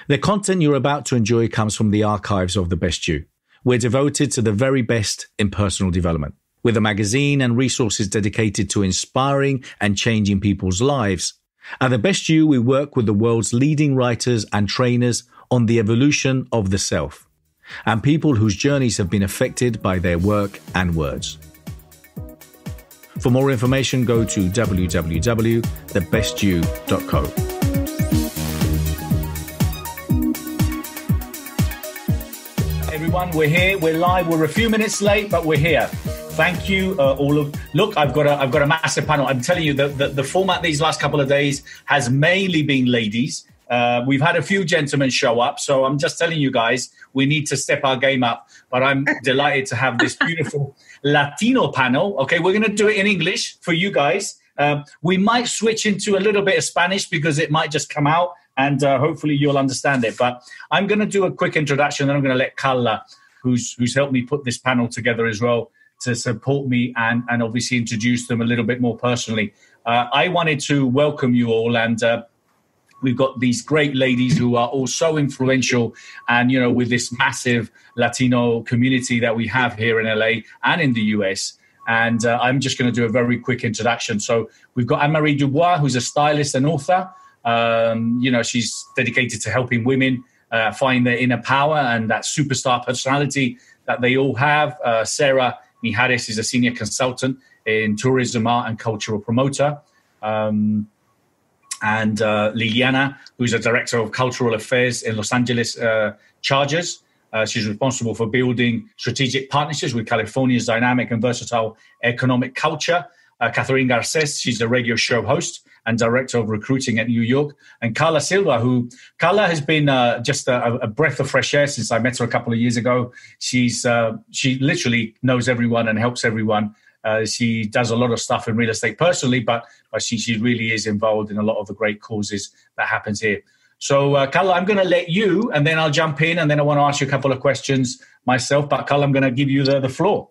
The content you're about to enjoy comes from the archives of The Best You. We're devoted to the very best in personal development, with a magazine and resources dedicated to inspiring and changing people's lives. At The Best You, we work with the world's leading writers and trainers on the evolution of the self, and people whose journeys have been affected by their work and words. For more information, go to www.thebestyou.co. Everyone, we're here, we're live, we're a few minutes late, but we're here. Thank you all of. Look, I've got a massive panel. I'm telling you, the format these last couple of days has mainly been ladies. We've had a few gentlemen show up, so I'm just telling you guys, we need to step our game up. But I'm delighted to have this beautiful Latino panel. Okay, we're going to do it in English for you guys. We might switch into a little bit of Spanish because it might just come out, and hopefully you'll understand it. But I'm going to do a quick introduction, and I'm going to let Karla, who's helped me put this panel together as well, to support me and obviously introduce them a little bit more personally. I wanted to welcome you all, and we've got these great ladies who are all so influential, and, you know, with this massive Latino community that we have here in LA and in the US. And I'm just going to do a very quick introduction. So we've got Anne Marie Dubois, who's a stylist and author. She's dedicated to helping women find their inner power and that superstar personality that they all have. Sarah Mijares is a senior consultant in tourism, art, and cultural promoter. And Liliana, who's a director of cultural affairs in Los Angeles Chargers. She's responsible for building strategic partnerships with California's dynamic and versatile economic culture. Catherine Garces, she's a radio show host and director of recruiting at New York. And Karla SIlva, Karla has been just a breath of fresh air since I met her a couple of years ago. She literally knows everyone and helps everyone. She does a lot of stuff in real estate personally, but she really is involved in a lot of the great causes that happens here. So, Karla, I'm going to let you, and then I'll jump in, and then I want to ask you a couple of questions myself. But, Karla, I'm going to give you the floor.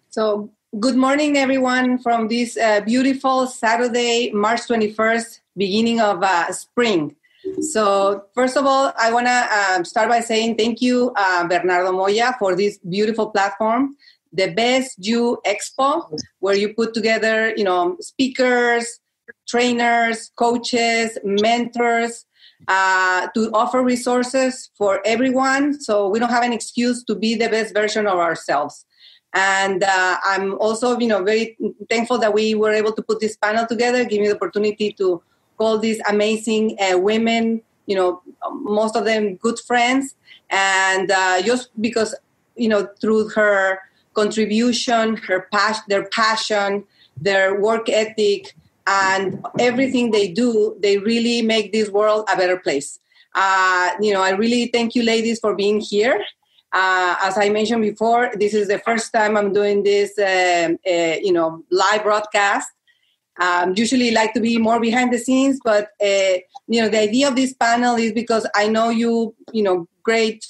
So, good morning, everyone, from this beautiful Saturday, March 21st, beginning of spring. So, first of all, I want to start by saying thank you, Bernardo Moya, for this beautiful platform. The Best You Expo, where you put together, speakers, trainers, coaches, mentors, to offer resources for everyone, so we don't have an excuse to be the best version of ourselves. And I'm also, very thankful that we were able to put this panel together, give me the opportunity to call these amazing women, most of them good friends, and just because, through her contribution, their passion, their work ethic, and everything they do, they really make this world a better place. I really thank you, ladies, for being here. As I mentioned before, this is the first time I'm doing this, live broadcast. Usually like to be more behind the scenes, but, the idea of this panel is because I know you, great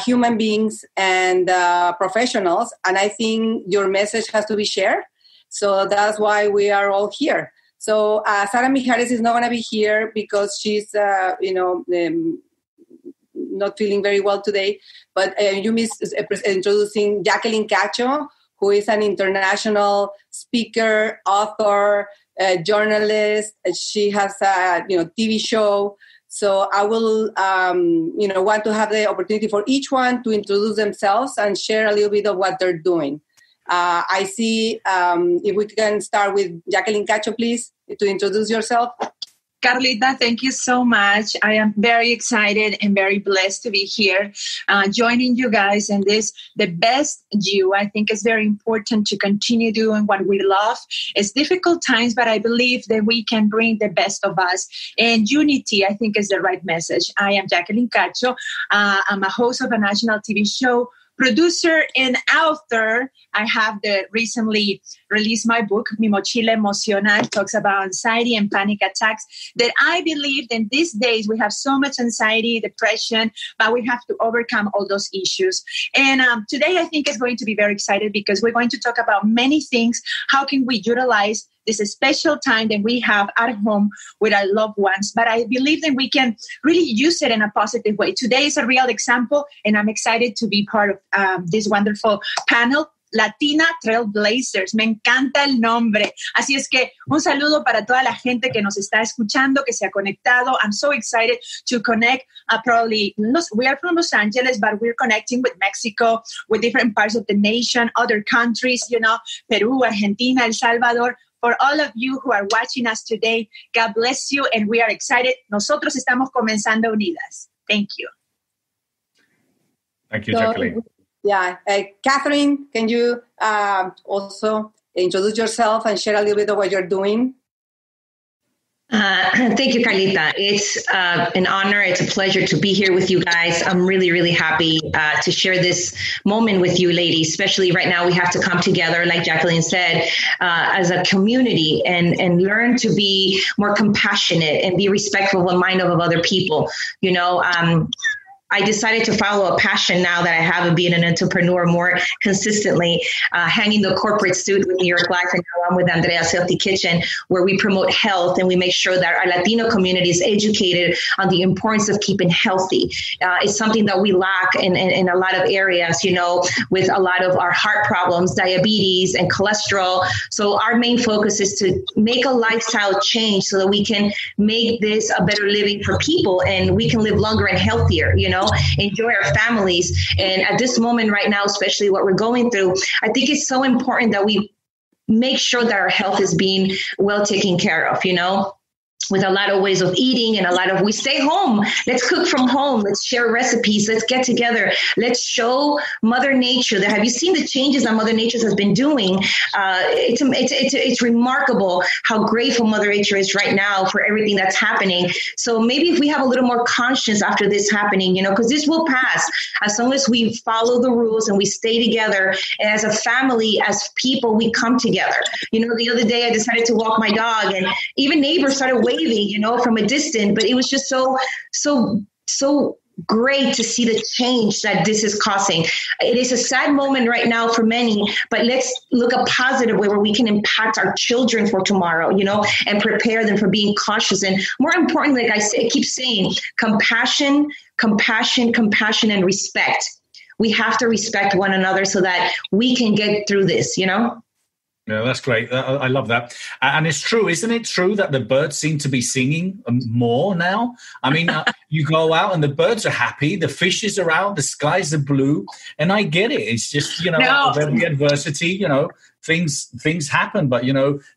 human beings and professionals, and I think your message has to be shared. So that's why we are all here. So Sarah Mijares is not going to be here because she's, not feeling very well today. But you missed introducing Jackeline Cacho, who is an international speaker, author, journalist. She has a TV show. So I will, want to have the opportunity for each one to introduce themselves and share a little bit of what they're doing. I see if we can start with Jackeline Cacho, please, to introduce yourself. Carlita, thank you so much. I am very excited and very blessed to be here, joining you guys in this, The Best You. I think it's very important to continue doing what we love. It's difficult times, but I believe that we can bring the best of us. And unity, I think, is the right message. I am Jackeline Cacho. I'm a host of a national TV show, producer and author. I have recently released my book, Mi Mochila Emocional. It talks about anxiety and panic attacks, that I believe in these days we have so much anxiety, depression, but we have to overcome all those issues. And today I think is going to be very excited because we're going to talk about many things. How can we utilize this special time that we have at home with our loved ones. But I believe that we can really use it in a positive way. Today is a real example, and I'm excited to be part of this wonderful panel. Latina Trailblazers, me encanta el nombre. Así es que un saludo para toda la gente que nos está escuchando, que se ha conectado. I'm so excited to connect. We are from Los Angeles, but we're connecting with Mexico, with different parts of the nation, other countries, Peru, Argentina, El Salvador. For all of you who are watching us today, God bless you, and we are excited. Nosotros estamos comenzando unidas. Thank you. Thank you, Jacqueline. Yeah. Catherine, can you also introduce yourself and share a little bit of what you're doing? Thank you, Carlita. It's an honor. It's a pleasure to be here with you guys. I'm really, really happy to share this moment with you ladies, especially right now. We have to come together, like Jacqueline said, as a community and learn to be more compassionate and be respectful of the mind of other people. I decided to follow a passion now that I have of being an entrepreneur more consistently, hanging the corporate suit with New York Life, and now I'm with Andrea's Healthy Kitchen, where we promote health and we make sure that our Latino community is educated on the importance of keeping healthy. It's something that we lack in a lot of areas, with a lot of our heart problems, diabetes and cholesterol. So our main focus is to make a lifestyle change so that we can make this a better living for people and we can live longer and healthier, enjoy our families. And at this moment right now, especially what we're going through, I think it's so important that we make sure that our health is being well taken care of, with a lot of ways of eating and we stay home. Let's cook from home. Let's share recipes. Let's get together. Let's show Mother Nature that. Have you seen the changes that Mother Nature has been doing? It's remarkable how grateful Mother Nature is right now for everything that's happening. So maybe if we have a little more conscience after this happening, because this will pass as long as we follow the rules and we stay together. And as a family, as people, we come together. The other day I decided to walk my dog and even neighbors started waving, from a distance, but it was just so great to see the change that this is causing. It is a sad moment right now for many, but let's look a positive way where we can impact our children for tomorrow, and prepare them for being cautious. And more importantly, like I keep saying, compassion, and respect. We have to respect one another so that we can get through this, Yeah, that's great. I love that. And it's true, isn't it true that the birds seem to be singing more now? I mean, you go out and the birds are happy, the fishes are out, the skies are blue, and I get it. It's just, with every adversity, things happen. But,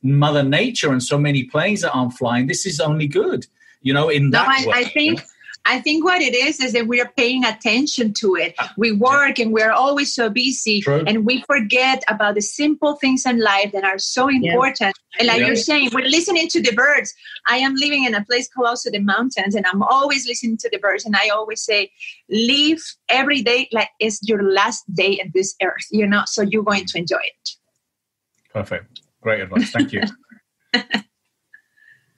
Mother Nature and so many planes that aren't flying, this is only good, in that way. I think what it is that we are paying attention to it. We work and we're always so busy. True. And we forget about the simple things in life that are so important. Yeah. And like you're saying, we're listening to the birds. I am living in a place close to the mountains and I'm always listening to the birds. And I always say, live every day like it's your last day in this earth, so you're going to enjoy it. Perfect. Great advice. Thank you.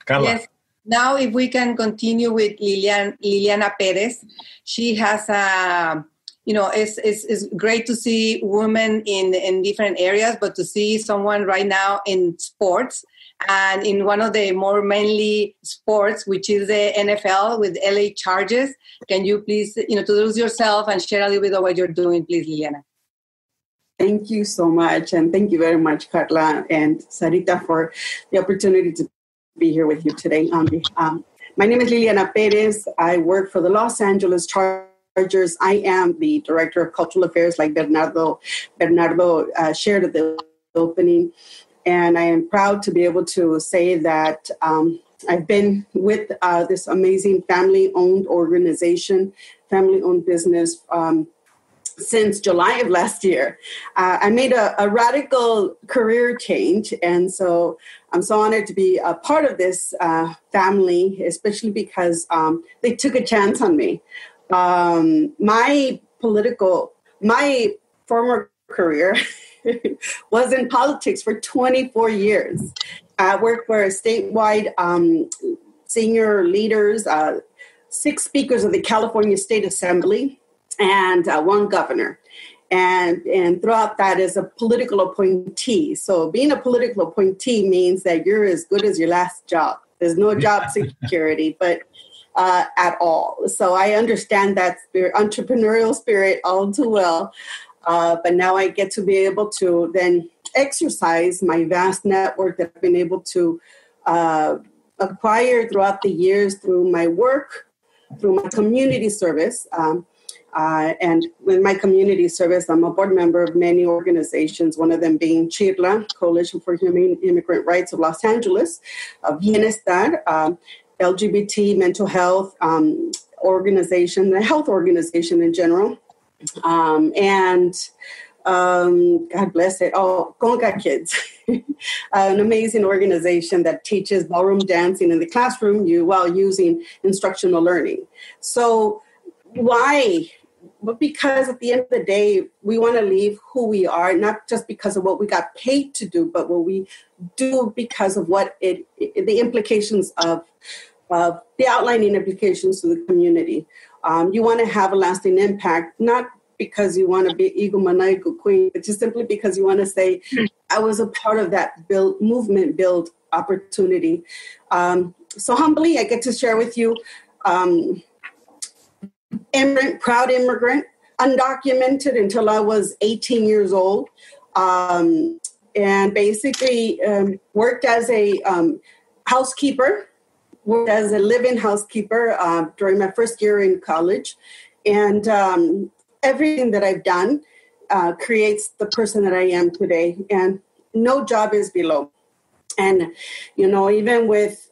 Karla. Yes. Now, if we can continue with Liliana Perez, she has it's great to see women in different areas, but to see someone right now in sports and in one of the more mainly sports, which is the NFL with LA Chargers. Can you please, introduce yourself and share a little bit of what you're doing, please, Liliana? Thank you so much. And thank you very much, Karla and Sarita, for the opportunity to be here with you today. My name is Liliana Perez. I work for the Los Angeles Chargers. I am the Director of Cultural Affairs, like Bernardo shared at the opening. And I am proud to be able to say that I've been with this amazing family-owned organization, family-owned business since July of last year. I made a radical career change, and so I'm so honored to be a part of this family, especially because they took a chance on me. My former career was in politics for 24 years. I worked for statewide senior leaders, 6 speakers of the California State Assembly, and 1 governor. And throughout that is a political appointee. So being a political appointee means that you're as good as your last job. There's no job security, but at all. So I understand that entrepreneurial spirit all too well. But now I get to be able to then exercise my vast network that I've been able to acquire throughout the years through my work, through my community service. And with my community service, I'm a board member of many organizations, one of them being CHIRLA, Coalition for Human Immigrant Rights of Los Angeles, Bienestar, LGBT mental health organization, the health organization in general. God bless it. Oh, Conga Kids, an amazing organization that teaches ballroom dancing in the classroom while using instructional learning. So why? But because at the end of the day, we want to leave who we are, not just because of what we got paid to do, but what we do because of what the implications of the outlining implications to the community. You want to have a lasting impact, not because you want to be egomaniacal queen, but just simply because you want to say, I was a part of that movement build opportunity. So humbly, I get to share with you, proud immigrant, undocumented until I was 18 years old, and basically worked as a housekeeper, worked as a live-in housekeeper during my first year in college. And everything that I've done creates the person that I am today. And no job is below. And, even with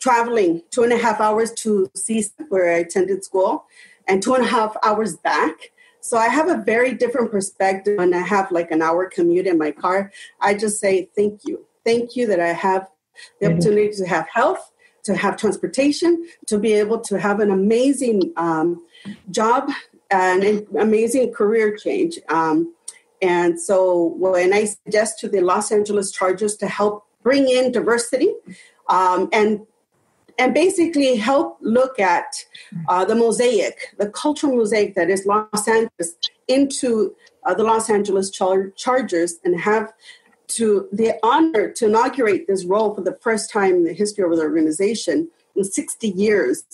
traveling 2.5 hours to CSUN, where I attended school, and 2.5 hours back. So I have a very different perspective when I have like an hour commute in my car. I just say, thank you. Thank you that I have the opportunity to have health, to have transportation, to be able to have an amazing job and an amazing career change. And so when I suggest to the Los Angeles Chargers to help bring in diversity and basically help look at the cultural mosaic that is Los Angeles into the Los Angeles Chargers, and have the honor to inaugurate this role for the first time in the history of the organization in 60 years.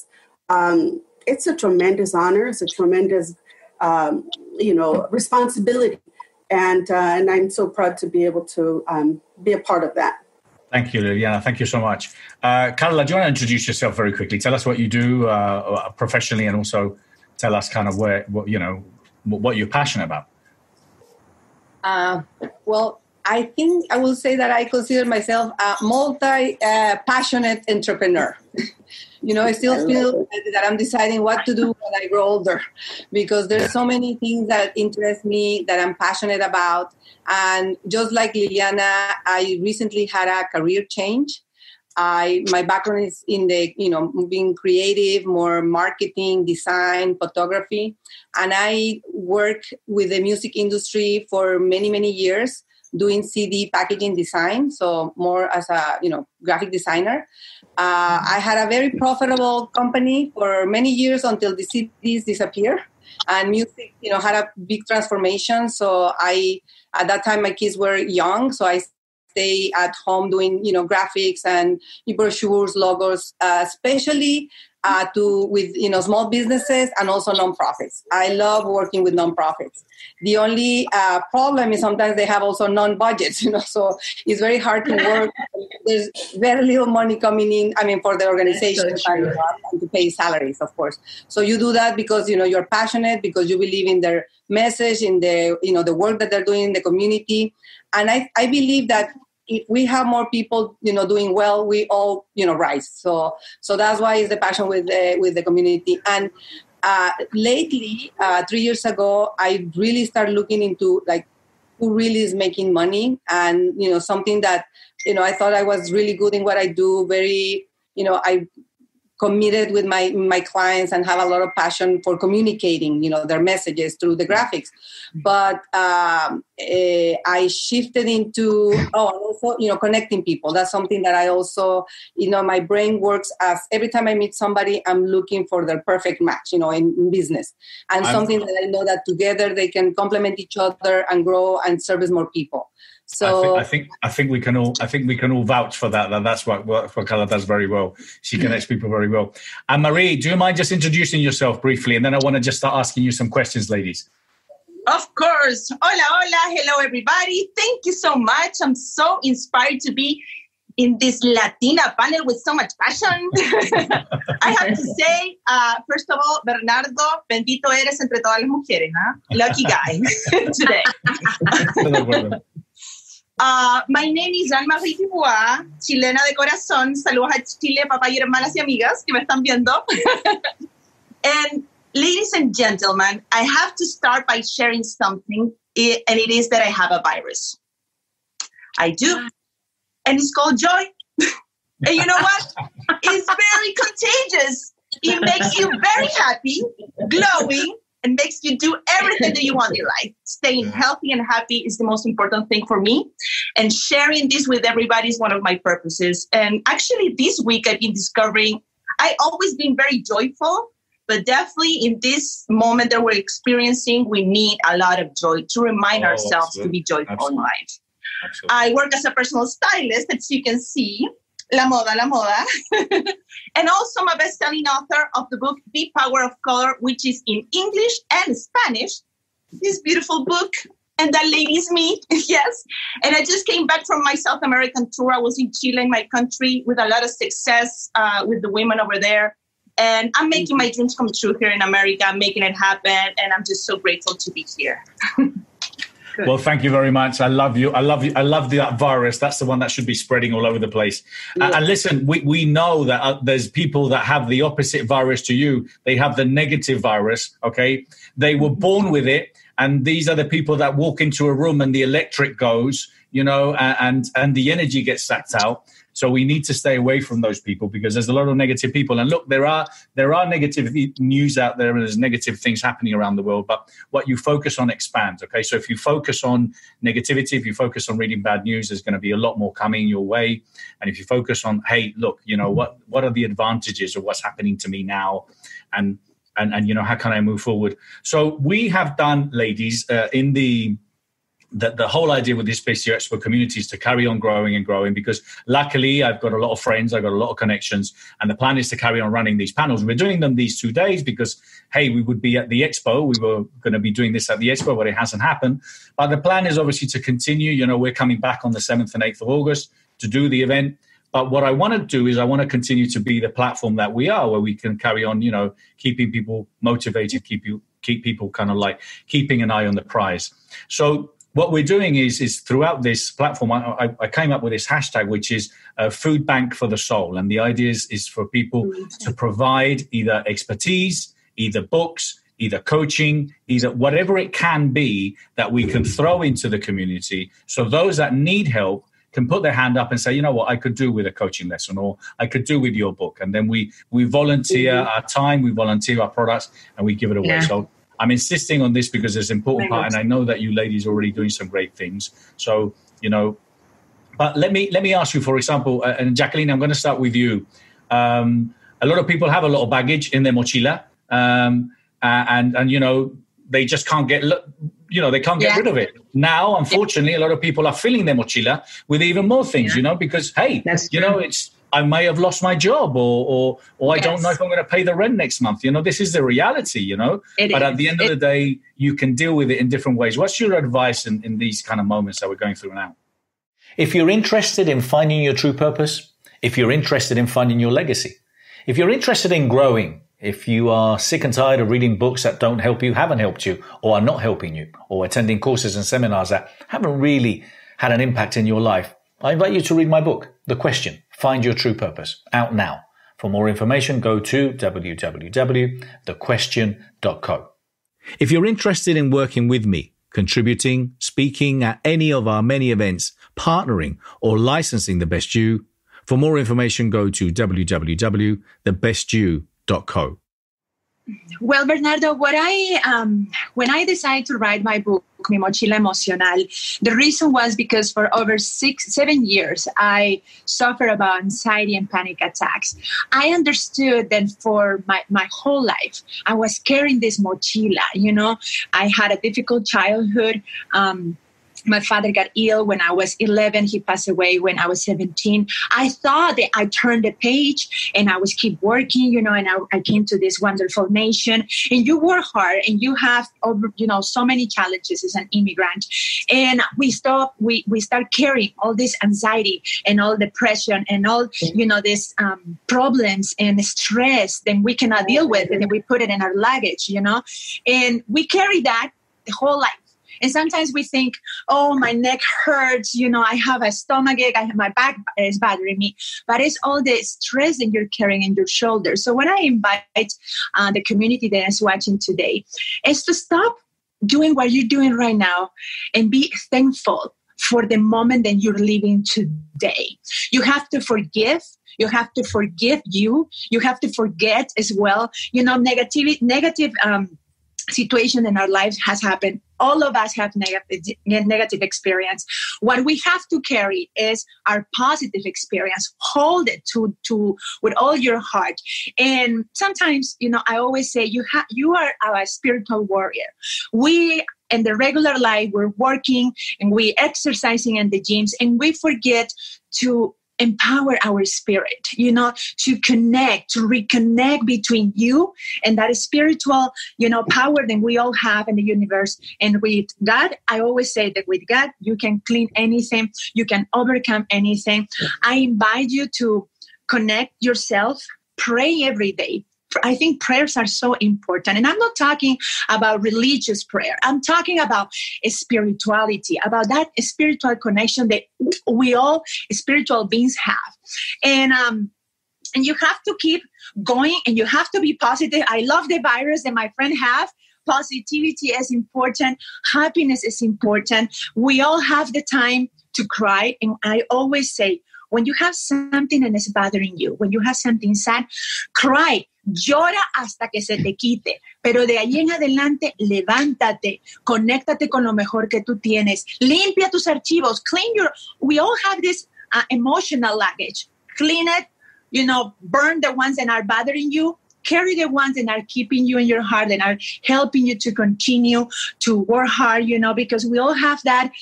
It's a tremendous honor. It's a tremendous, responsibility. And I'm so proud to be able to be a part of that. Thank you, Liliana. Thank you so much. Karla, do you want to introduce yourself very quickly? Tell us what you do professionally, and also tell us kind of what you're passionate about. Well, I think I will say that I consider myself a multi-passionate entrepreneur. I still feel that I'm deciding what to do when I grow older, because there's so many things that interest me, that I'm passionate about. And just like Liliana, I recently had a career change. My background is in the, being creative, more marketing, design, photography. And I work with the music industry for many, many years, doing CD packaging design, so more as a graphic designer. I had a very profitable company for many years until the CDs disappeared, and music had a big transformation. So at that time my kids were young, so I stay at home doing graphics and brochures, logos, especially with small businesses and also nonprofits. I love working with nonprofits. The only problem is sometimes they have also non-budgets, so it's very hard to work. There's very little money coming in, for the organization and to pay salaries, of course. So you do that because, you're passionate, because you believe in their message, in the work that they're doing in the community. And I believe that if we have more people, doing well, we all, rise. So that's why it's the passion with the community. And lately, 3 years ago, I really started looking into who really is making money, and something that I thought I was really good in what I do. Very, I committed with my clients and have a lot of passion for communicating, their messages through the graphics. But I shifted into, also, connecting people. That's something that I also, my brain works as every time I meet somebody, I'm looking for their perfect match, in business. And something that I know that together they can complement each other and grow and service more people. So I think we can all vouch for that. That's what Karla does very well. She connects people very well. And Marie, do you mind just introducing yourself briefly? And then I want to just start asking you some questions, ladies. Of course. Hola, hola. Hello, everybody. Thank you so much. I'm so inspired to be in this Latina panel with so much passion. I have to say, first of all, Bernardo, bendito eres entre todas las mujeres, huh? Lucky guy today. My name is Anne Marie Dubois, chilena de corazón. Saludos a Chile, papá y hermanas y amigas que me están viendo. And ladies and gentlemen, I have to start by sharing something, and it is that I have a virus. I do. And it's called joy. And you know what? It's very contagious. It makes you very happy, glowing, and makes you do everything that you want in life. Staying healthy and happy is the most important thing for me. And sharing this with everybody is one of my purposes. And actually, this week I've been discovering I've always been very joyful, but definitely in this moment that we're experiencing, we need a lot of joy to remind ourselves to be joyful in life. Absolutely. I work as a personal stylist, as you can see. La moda. And also I'm a best-selling author of the book, The Power of Color, which is in English and Spanish. This beautiful book. And that lady is me, yes. And I just came back from my South American tour. I was in Chile, in my country, with a lot of success with the women over there. And I'm making my dreams come true here in America. I'm making it happen. And I'm just so grateful to be here. Good. Well, thank you very much. I love you. I love that virus. That's the one that should be spreading all over the place. Yeah. And listen, we know that there's people that have the opposite virus to you. They have the negative virus, okay? They were born with it. And these are the people that walk into a room and the electric goes, and the energy gets sacked out. So we need to stay away from those people because there's a lot of negative people. And look, there are negative news out there and there's negative things happening around the world. But what you focus on expands, okay? So if you focus on negativity, if you focus on reading bad news, there's going to be a lot more coming your way. And if you focus on, hey, look, what are the advantages of what's happening to me now? And how can I move forward? So we have done, ladies, in the whole idea with this Space Zero Expo community is to carry on growing and growing because luckily I've got a lot of friends, I've got a lot of connections, and the plan is to carry on running these panels. We're doing them these 2 days because, hey, we would be at the Expo. We were going to be doing this at the Expo, but it hasn't happened. But the plan is obviously to continue. We're coming back on the 7th and 8th of August to do the event. But what I want to do is I want to continue to be the platform that we are, where we can carry on, keeping people motivated, keep people kind of like keeping an eye on the prize. So what we're doing is throughout this platform, I came up with this hashtag, which is Food Bank for the Soul. And the idea is for people to provide either expertise, either books, either coaching, either whatever it can be that we can throw into the community. So those that need help can put their hand up and say, you know what, I could do with a coaching lesson, or I could do with your book. And then we volunteer our time, we volunteer our products, and we give it away. Yeah. So I'm insisting on this because it's an important part, and I know that you ladies are already doing some great things. So, but let me ask you, for example, and Jackeline, I'm going to start with you. A lot of people have a lot of baggage in their mochila, and they just can't get, they can't get rid of it. Now, unfortunately, a lot of people are filling their mochila with even more things, because, hey, I may have lost my job or I don't know if I'm going to pay the rent next month. This is the reality, But at the end of the day, you can deal with it in different ways. What's your advice in these kind of moments that we're going through now? If you're interested in finding your true purpose, if you're interested in finding your legacy, if you're interested in growing, if you are sick and tired of reading books that don't help you, haven't helped you, or are not helping you, or attending courses and seminars that haven't really had an impact in your life, I invite you to read my book, The Question, Find Your True Purpose, out now. For more information, go to www.thequestion.co. If you're interested in working with me, contributing, speaking at any of our many events, partnering, or licensing The Best You, for more information, go to www.thebestyou.co. Well, Bernardo, when I decided to write my book, Mi Mochila Emocional. The reason was because for over 7 years, I suffered about anxiety and panic attacks. I understood that for my whole life, I was carrying this mochila, I had a difficult childhood. My father got ill when I was 11. He passed away when I was 17. I thought that I turned the page and I was keep working, and I came to this wonderful nation. And you work hard and you have, so many challenges as an immigrant. And we start carrying all this anxiety and all depression and all, these problems and stress that we cannot deal with. And then we put it in our luggage, and we carry that the whole life. And sometimes we think, oh, my neck hurts, I have a stomachache, my back is bothering me. But it's all the stress that you're carrying in your shoulders. So what I invite the community that is watching today is to stop doing what you're doing right now and be thankful for the moment that you're living today. You have to forgive. You have to forgive you. You have to forget as well. Negative situation in our lives has happened. All of us have negative experience. What we have to carry is our positive experience. Hold it to with all your heart. And sometimes, I always say you are our spiritual warrior. We in the regular life, we're working and we exercising in the gyms, and we forget to empower our spirit, to connect, to reconnect between you and that spiritual, power that we all have in the universe. And with God, I always say that with God, you can clean anything, you can overcome anything. I invite you to connect yourself, pray every day. I think prayers are so important. And I'm not talking about religious prayer. I'm talking about spirituality, about that spiritual connection that we all spiritual beings have. And you have to keep going and you have to be positive. I love the virus that my friend have. Positivity is important. Happiness is important. We all have the time to cry. And I always say, when you have something that is bothering you, when you have something sad, cry. Llora hasta que se te quite, pero de ahí en adelante, levántate, conéctate con lo mejor que tú tienes, limpia tus archivos, we all have this emotional luggage, clean it, burn the ones that are bothering you, carry the ones that are keeping you in your heart and are helping you to continue to work hard, because we all have that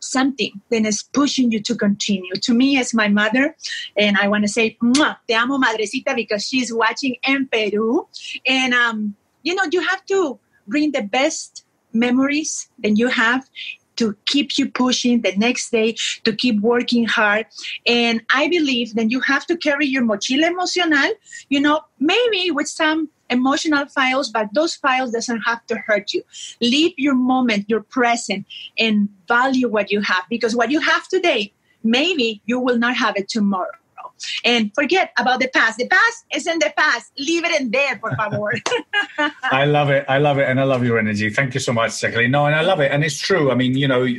something that is pushing you to continue. To me, it's my mother, and I want to say, te amo, madrecita, because she's watching in Peru. And, you have to bring the best memories that you have to keep you pushing the next day, to keep working hard. And I believe that you have to carry your mochila emocional, maybe with some emotional files, but those files doesn't have to hurt you. Live your moment, your present, and value what you have, because what you have today, maybe you will not have it tomorrow. And forget about the past. The past is in the past. Leave it in there, por favor. I love it. And I love your energy. Thank you so much, Jackeline. No, and I love it. And it's true. I mean,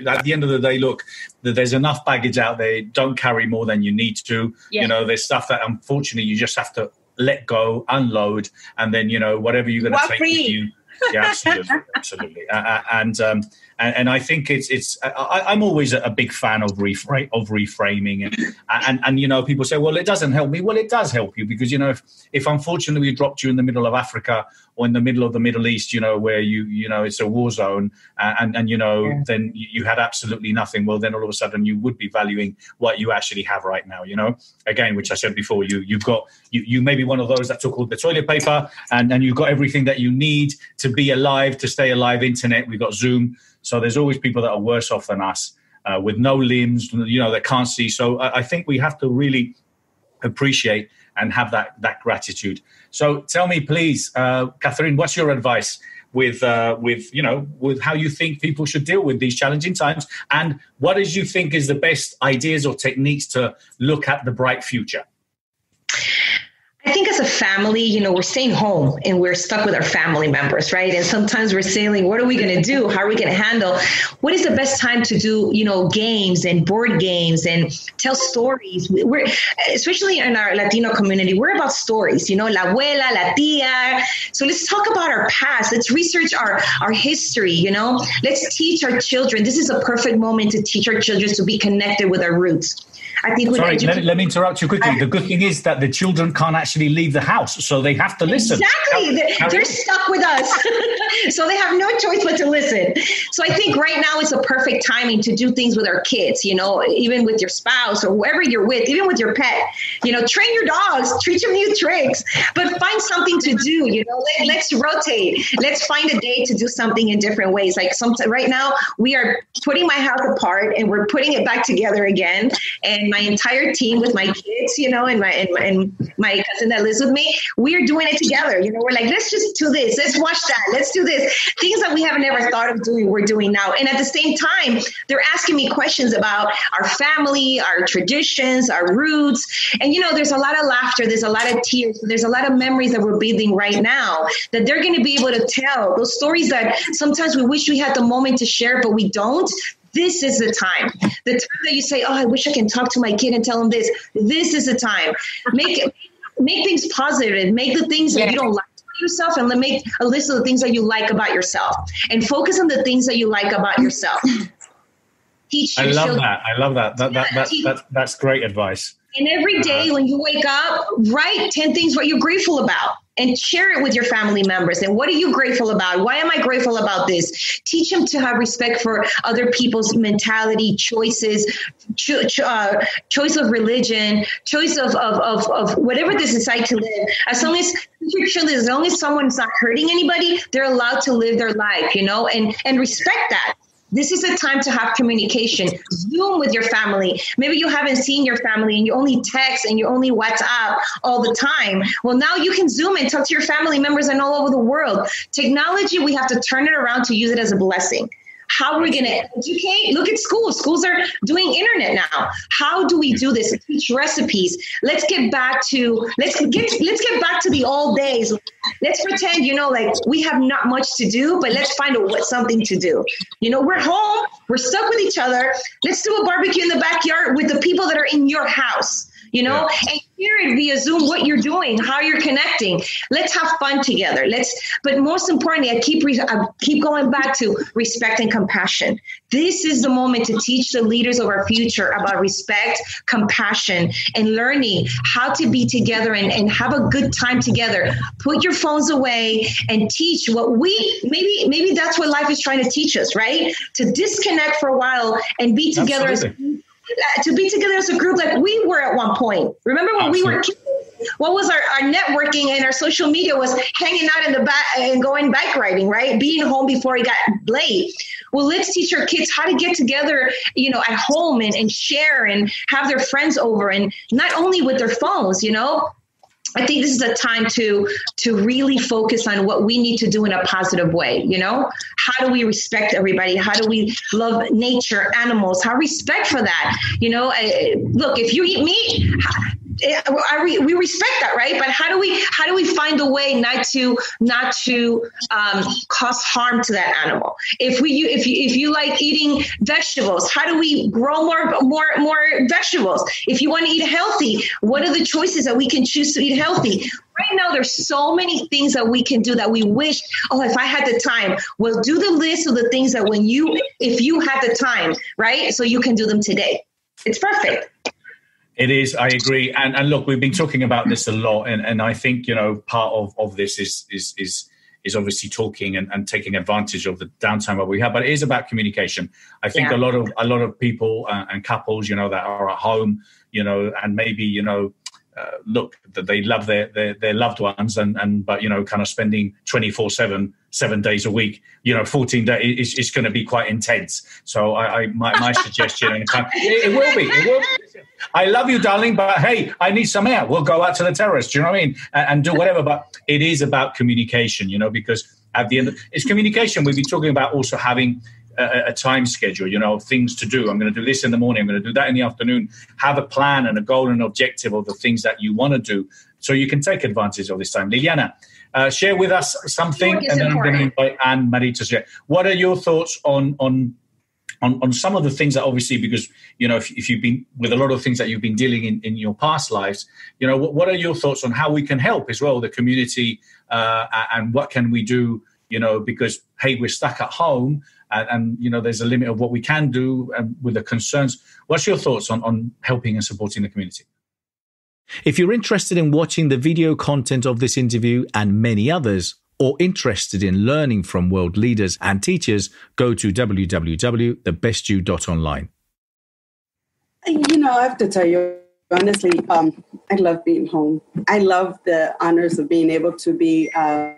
at the end of the day, look, there's enough baggage out there. Don't carry more than you need to. Yeah. There's stuff that, unfortunately, you just have to let go, unload, and then, whatever you're going to take with you. Yeah, absolutely. And I think I'm always a big fan of reframing, and people say, well, it doesn't help me. Well, it does help you, because if unfortunately we dropped you in the middle of Africa or in the middle of the Middle East, where it's a war zone, and then you had absolutely nothing. Well, then all of a sudden you would be valuing what you actually have right now. Again, which I said before, you may be one of those that took all the toilet paper and you've got everything that you need to be alive, to stay alive. Internet, we've got Zoom. So there's always people that are worse off than us, with no limbs, that can't see. So I think we have to really appreciate and have that gratitude. So tell me, please, Catherine, what's your advice with how you think people should deal with these challenging times, and what do you think is the best ideas or techniques to look at the bright future? I think as a family, we're staying home and we're stuck with our family members, right? And sometimes we're saying, what are we going to do? How are we going to handle? What is the best time to do, games and board games and tell stories? We're, especially in our Latino community, we're about stories, la abuela, la tía. So let's talk about our past. Let's research our history, Let's teach our children. This is a perfect moment to teach our children to be connected with our roots. I think. Sorry, let me interrupt you quickly. The good thing is that the children can't actually leave the house, so they have to listen. Exactly. They're stuck with us. So they have no choice but to listen. So I think right now it's a perfect timing to do things with our kids, even with your spouse or whoever you're with, even with your pet. Train your dogs, teach them new tricks, but find something to do. Let's rotate. Let's find a day to do something in different ways. Like right now, we are putting my house apart and we're putting it back together again. And my entire team with my kids, and my cousin that lives with me, we're doing it together. We're like, let's just do this. Let's watch that. Let's do this. Things that we haven't ever thought of doing, we're doing now. And at the same time, they're asking me questions about our family, our traditions, our roots. And, there's a lot of laughter. There's a lot of tears. There's a lot of memories that we're building right now that they're going to be able to tell. Those stories that sometimes we wish we had the moment to share, but we don't. This is the time that you say, oh, I wish I can talk to my kid and tell him this. This is the time. Make things positive. Make the things that you don't like about yourself, and make a list of the things that you like about yourself, and focus on the things that you like about yourself. Teach your children. I love that. That's great advice. And every day when you wake up, write 10 things what you're grateful about. And share it with your family members. And what are you grateful about? Why am I grateful about this? Teach them to have respect for other people's mentality, choices, choice of religion, choice of whatever they decide to live. As long as someone's not hurting anybody, they're allowed to live their life, and respect that. This is a time to have communication. Zoom with your family. Maybe you haven't seen your family and you only text and you only WhatsApp all the time. Well, now you can Zoom and talk to your family members and all over the world. Technology, we have to turn it around to use it as a blessing. How are we going to educate? Look at schools. Schools are doing internet now. How do we do this? Teach recipes. Let's get back to the old days. Let's pretend, like we have not much to do, but let's find something to do. We're home. We're stuck with each other. Let's do a barbecue in the backyard with the people that are in your house. And hear it via Zoom, what you're doing, how you're connecting. Let's have fun together. But most importantly, I keep going back to respect and compassion. This is the moment to teach the leaders of our future about respect, compassion, and learning how to be together and have a good time together. Put your phones away and teach what maybe that's what life is trying to teach us, right? To disconnect for a while and be together as a group like we were at one point. Remember when we were kids? What was our networking and our social media was hanging out in the back and going bike riding, right? Being home before it got late. Well, let's teach our kids how to get together, at home and share and have their friends over, and not only with their phones, I think this is a time to really focus on what we need to do in a positive way. How do we respect everybody? How do we love nature, animals? How respect for that? Look, if you eat meat, we respect that, right? But how do we find a way not to cause harm to that animal? If you like eating vegetables, how do we grow more vegetables? If you want to eat healthy, what are the choices that we can choose to eat healthy? Right now, there's so many things that we can do that we wish, if I had the time. Well, do the list of the things that if you had the time, right? So you can do them today. It's perfect. It is. I agree. And look, we've been talking about this a lot. And I think, part of this is obviously talking and taking advantage of the downtime that we have. But it is about communication. I think a lot of people and couples, that are at home, and maybe, look, that they love their loved ones but, kind of spending 24/7, 7 days a week, 14 days is going to be quite intense. So my suggestion, it will be. I love you, darling, but hey, I need some air. We'll go out to the terrace. Do you know what I mean? And do whatever. But it is about communication, because at the end, it's communication. We'll be talking about also having a time schedule, things to do. I'm going to do this in the morning. I'm going to do that in the afternoon. Have a plan and a goal and objective of the things that you want to do so you can take advantage of this time. Liliana, share with us something, and then I'm going to invite Anne Marie to share. What are your thoughts on some of the things that obviously, because, you know, if you've been with a lot of things that you've been dealing in your past lives, you know, what are your thoughts on how we can help as well, the community, and what can we do, you know, because, hey, we're stuck at home and you know, there's a limit of what we can do with the concerns. What's your thoughts on helping and supporting the community? If you're interested in watching the video content of this interview and many others, or interested in learning from world leaders and teachers, go to www.thebestyou.online. You know, I have to tell you, honestly, I love being home. I love the honors of being able to be home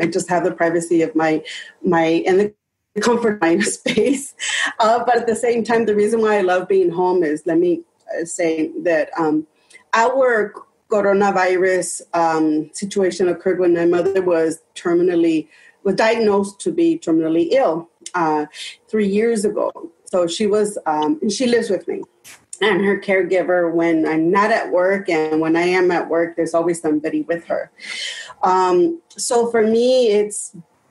and just have the privacy of my and the comfort of my space. But at the same time, the reason why I love being home is, let me say that our coronavirus situation occurred when my mother was diagnosed to be terminally ill 3 years ago. So she lives with me. And her caregiver, when I'm not at work and when I am at work, there's always somebody with her. So for me,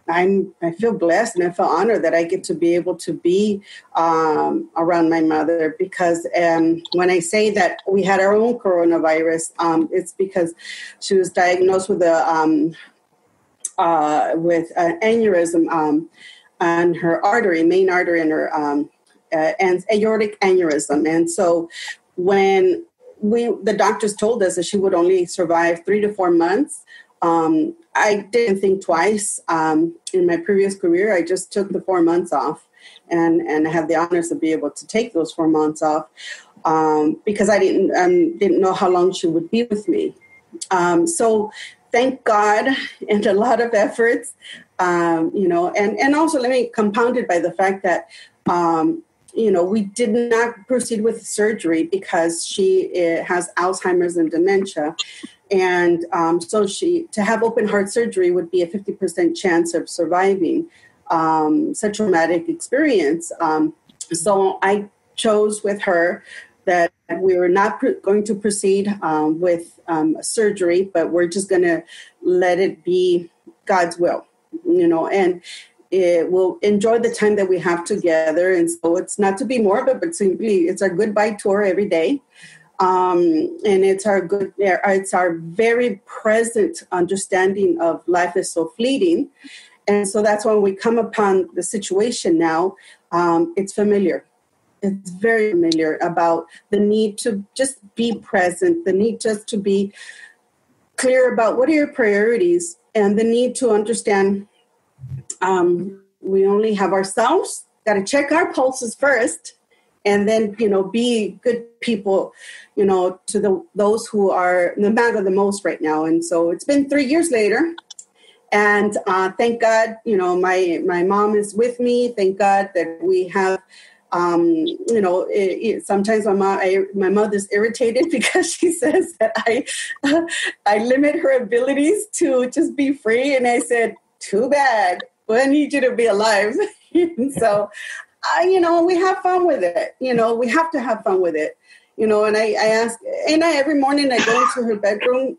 I feel blessed and I feel honored that I get to be able to be around my mother, because when I say that we had our own coronavirus, it's because she was diagnosed with an aneurysm on her main artery in her and aortic aneurysm. And so when the doctors told us that she would only survive 3 to 4 months, I didn't think twice. In my previous career, I just took the 4 months off, and I had the honors to be able to take those 4 months off because I didn't know how long she would be with me. So thank God, and a lot of efforts, you know, and also let me compound it by the fact that, you know, we did not proceed with surgery because she has Alzheimer's and dementia. And so to have open heart surgery would be a 50% chance of surviving such traumatic experience. So I chose with her that we were not going to proceed with surgery, but we're just going to let it be God's will, you know, and we'll enjoy the time that we have together. And so it's not to be morbid, but simply it's our goodbye tour every day. And it's our very present understanding of life is so fleeting. And so that's when we come upon the situation now, it's familiar. It's very familiar about the need to just be present, the need just to be clear about what are your priorities, and the need to understand we only have ourselves, got to check our pulses first, and then, you know, be good people, you know, to those who are the matter the most right now. And so it's been 3 years later. And thank God, you know, my mom is with me. Thank God that we have, you know, sometimes my mother's irritated because she says that I limit her abilities to just be free. And I said, too bad. Well, I need you to be alive. So, you know, we have fun with it. You know, we have to have fun with it. You know, and I ask, and every morning I go into her bedroom.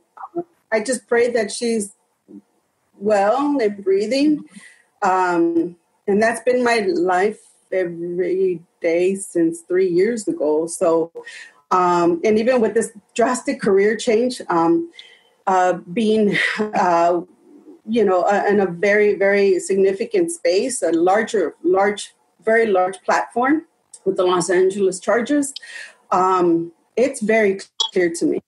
I just pray that she's well and breathing. And that's been my life every day since 3 years ago. So, and even with this drastic career change, being, you know, in a very, very significant space, a very large platform with the Los Angeles Chargers, it's very clear to me.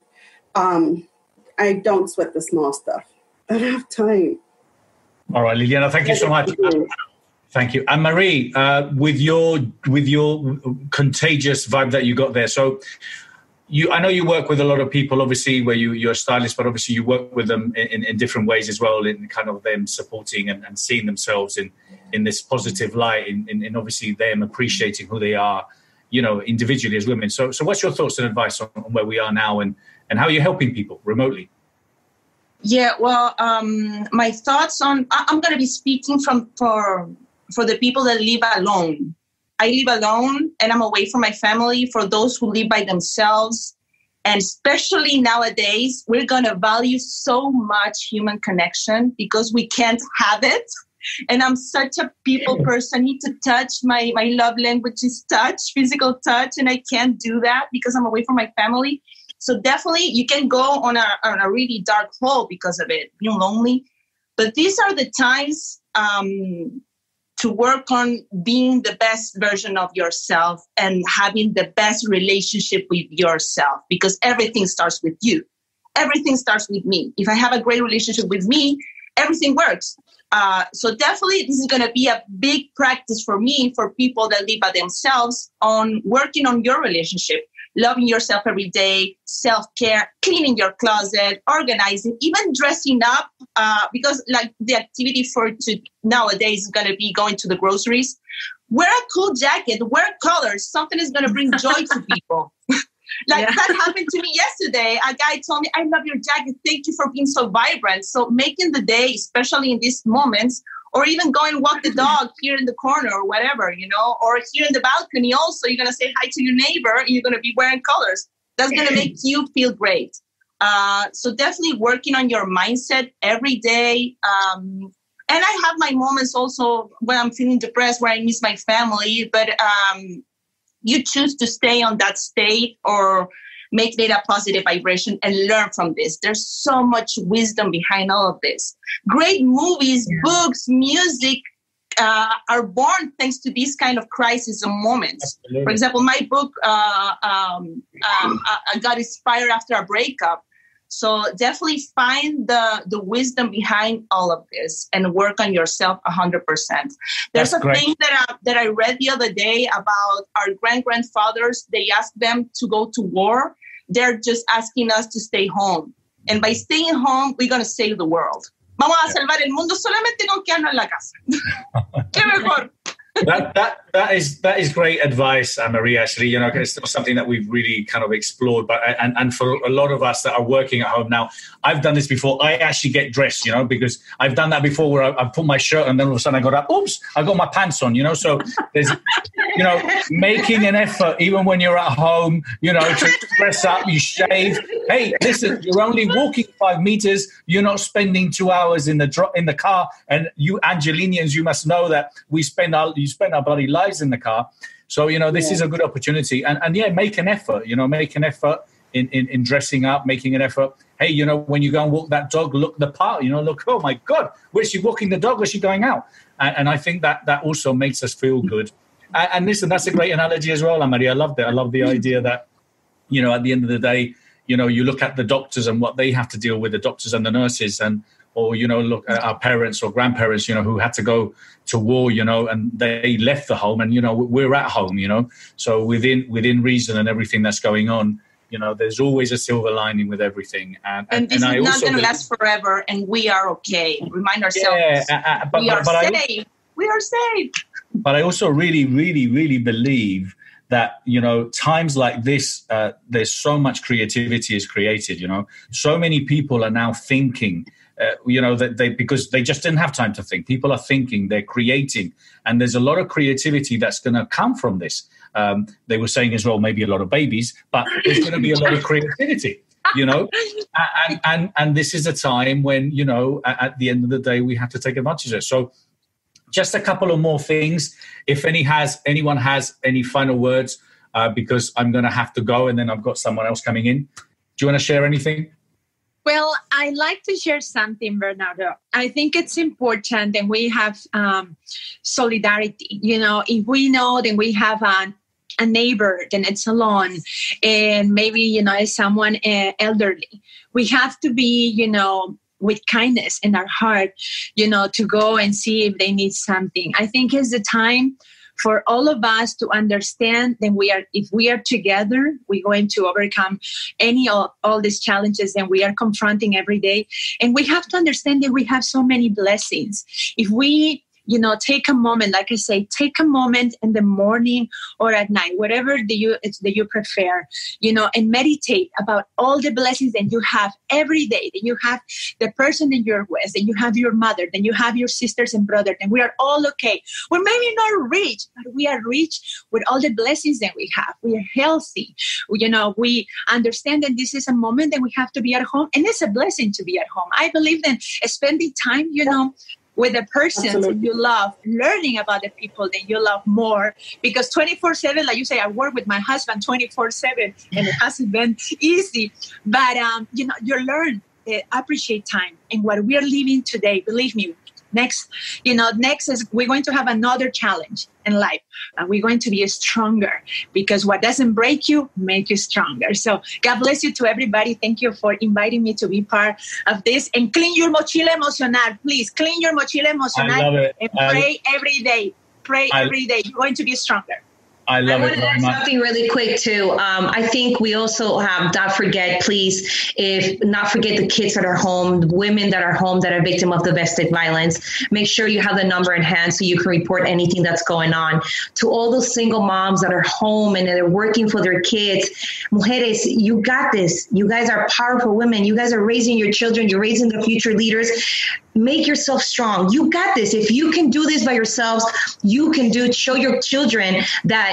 I don't sweat the small stuff. I don't have time. All right, Liliana, thank you so much. Thank you. And Marie, with your contagious vibe that you got there. So I know you work with a lot of people, obviously, where you're a stylist, but obviously you work with them in different ways as well, in kind of them supporting and seeing themselves in this positive light, in obviously them appreciating who they are, you know, individually as women. So what's your thoughts and advice on where we are now and how you're helping people remotely? Yeah, well, my thoughts on, I'm going to be speaking for the people that live alone. I live alone and I'm away from my family. For those who live by themselves, And especially nowadays, we're going to value so much human connection because we can't have it. And I'm such a people person. I need to touch. My love language is touch, physical touch. And I can't do that because I'm away from my family. So definitely you can go on a really dark hole because of it, being lonely. But these are the times to work on being the best version of yourself and having the best relationship with yourself, because everything starts with you. Everything starts with me. If I have a great relationship with me, everything works. So definitely this is going to be a big practice for me, for people that live by themselves, on working on your relationship, loving yourself every day, self-care, cleaning your closet, organizing, even dressing up, because like the activity for nowadays is going to be going to the groceries. Wear a cool jacket, wear colors. Something is going to bring joy to people. That happened to me yesterday. A guy told me, I love your jacket. Thank you for being so vibrant. So making the day, especially in these moments, or even go and walk the dog here in the corner or whatever, or here in the balcony also, you're going to say hi to your neighbor and you're going to be wearing colors. That's going to make you feel great. So definitely working on your mindset every day. And I have my moments also when I'm feeling depressed, where I miss my family, but you choose to stay on that state or make it a positive vibration and learn from this. There's so much wisdom behind all of this. Great movies, books, music are born thanks to these kind of crisis and moments. Absolutely. For example, my book, I got inspired after a breakup. So definitely find the wisdom behind all of this and work on yourself 100%. There's a thing that I read the other day about our grandfathers. They asked them to go to war. They're just asking us to stay home. And by staying home, we're going to save the world. Vamos a salvar el mundo solamente con quedarnos en la casa. ¡Qué mejor! That is great advice, Anne Marie. Actually, it's not something that we've really kind of explored. But and for a lot of us that are working at home now, I've done this before. I actually get dressed, because I've done that before, where I put my shirt and then all of a sudden I got up. Oops, I got my pants on. So there's, making an effort even when you're at home. To dress up, you shave. Hey, listen, you're only walking 5 meters. You're not spending 2 hours in the car. And you Angelinians, you must know that we spend our bloody lives in the car. So, this is a good opportunity. And make an effort, make an effort in dressing up, making an effort. Hey, when you go and walk that dog, look the part, look, oh my God, where's she walking the dog? Where's she going out? And I think that also makes us feel good. And listen, that's a great analogy as well, Anne Marie. I loved it. I love the idea that, at the end of the day, you look at the doctors and what they have to deal with, the doctors and the nurses, or look at our parents or grandparents, who had to go to war, and they left the home, and we're at home, so within reason and everything that's going on, there's always a silver lining with everything, and this is not going to last forever, and we are okay. Remind ourselves, we are safe. We are safe. But I also really, really, really believe that, times like this, there's so much creativity is created, so many people are now thinking, that because they just didn't have time to think. People are thinking, they're creating, and there's a lot of creativity that's going to come from this. They were saying as well, maybe a lot of babies, but there's going to be a lot of creativity, and this is a time when, at the end of the day, we have to take advantage of it. So just a couple of more things. If anyone has any final words, because I'm going to have to go, and then I've got someone else coming in. Do you want to share anything? Well, I'd like to share something, Bernardo. I think it's important that we have solidarity. If we know that we have a neighbor, then it's alone, and maybe, it's someone elderly. We have to be, with kindness in our heart, to go and see if they need something. I think it's the time for all of us to understand that if we are together, we're going to overcome all these challenges that we are confronting every day. And we have to understand that we have so many blessings. If we take a moment, like I say, take a moment in the morning or at night, whatever that you prefer, and meditate about all the blessings that you have every day. That you have the person that you're with, then you have your mother, then you have your sisters and brothers, and we are all okay. We're maybe not rich, but we are rich with all the blessings that we have. We are healthy. We understand that this is a moment that we have to be at home, and it's a blessing to be at home. I believe that spending time, with the person that you love, learning about the people that you love more, because 24/7, like you say, I work with my husband 24/7, and it hasn't been easy, but you learn to appreciate time. And what we are living today, believe me, next is we're going to have another challenge in life, and we're going to be stronger, because what doesn't break you make you stronger. So God bless you to everybody. Thank you for inviting me to be part of this. And clean your mochila emocional, please. Clean your mochila emocional and pray every day. Pray every day. You're going to be stronger. I want to add something really quick too. I think we also have, not forget the kids that are home, the women that are home that are victim of domestic violence. Make sure you have the number in hand so you can report anything that's going on. To all those single moms that are home and they're working for their kids, mujeres, you got this. You guys are powerful women. You guys are raising your children. You're raising the future leaders. Make yourself strong. You got this. If you can do this by yourselves, you can do it. Show your children that.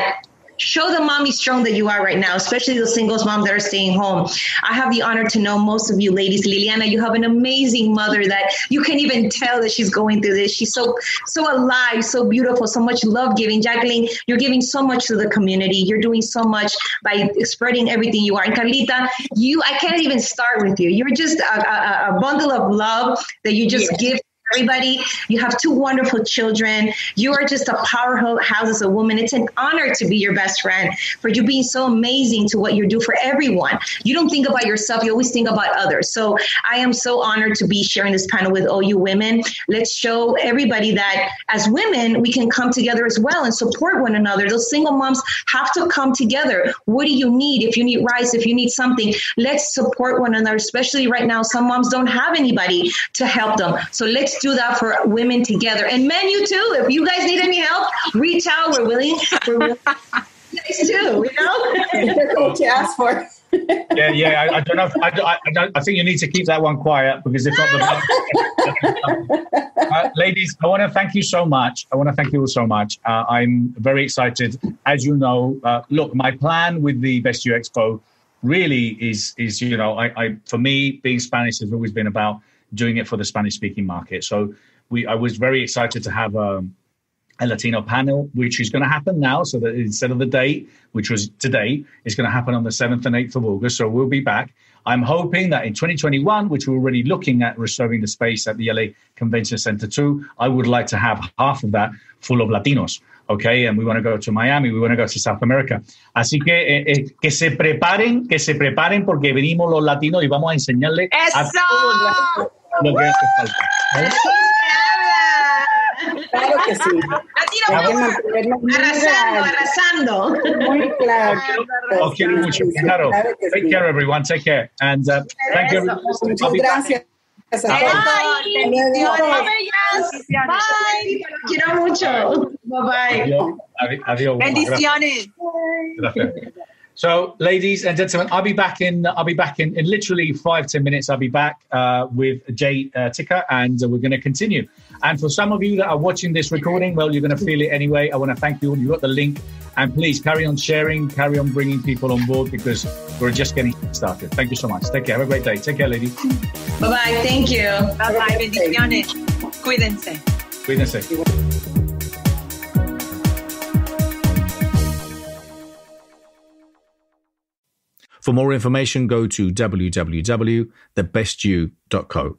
Show the mommy strong that you are right now, especially the singles moms that are staying home. I have the honor to know most of you ladies. Liliana, you have an amazing mother that you can even tell that she's going through this. She's so alive, so beautiful, so much love giving. Jackeline, you're giving so much to the community. You're doing so much by spreading everything you are. And Carlita, I can't even start with you. You're just a bundle of love that you just give everybody. You have 2 wonderful children. You are just a powerhouse as a woman. It's an honor to be your best friend, for you being so amazing to what you do for everyone. You don't think about yourself. You always think about others. So I am so honored to be sharing this panel with all you women. Let's show everybody that as women, we can come together as well and support one another. Those single moms have to come together. What do you need? If you need rice, if you need something, let's support one another, especially right now. Some moms don't have anybody to help them. So let's do that for women together. And men, you too. If you guys need any help, reach out. We're willing. You guys too, what you ask for. Yeah. I don't know. I think you need to keep that one quiet, because if not, ladies, I want to thank you so much. I'm very excited. As you know, look, my plan with the Best You Expo really is for me, being Spanish has always been about doing it for the Spanish-speaking market. So I was very excited to have a Latino panel, which is going to happen now. So that instead of the date, which was today, it's going to happen on the 7th and 8th of August. So we'll be back. I'm hoping that in 2021, which we're already looking at reserving the space at the LA Convention Center too, I would like to have half of that full of Latinos. Okay, and we want to go to Miami, we want to go to South America. Así que se preparen porque venimos los latinos y vamos a enseñarle a todos lo que hace falta. Claro que sí. Arrasando. Muy claro. Os quiero mucho. Claro. Take care, everyone. Take care. And thank you. Muchas gracias. Bye. Quiero mucho. Bye. Adiós. Bendiciones. Gracias. So, ladies and gentlemen, I'll be back in literally 5-10 minutes. I'll be back with Jay Ticker, and we're going to continue. And for some of you that are watching this recording, well, you're going to feel it anyway. I want to thank you. You got the link, and please carry on sharing, carry on bringing people on board, because we're just getting started. Thank you so much. Take care. Have a great day. Take care, ladies. Bye-bye. Thank you. Bye-bye. Bendiciones. Cuídense. For more information, go to www.thebestyou.co.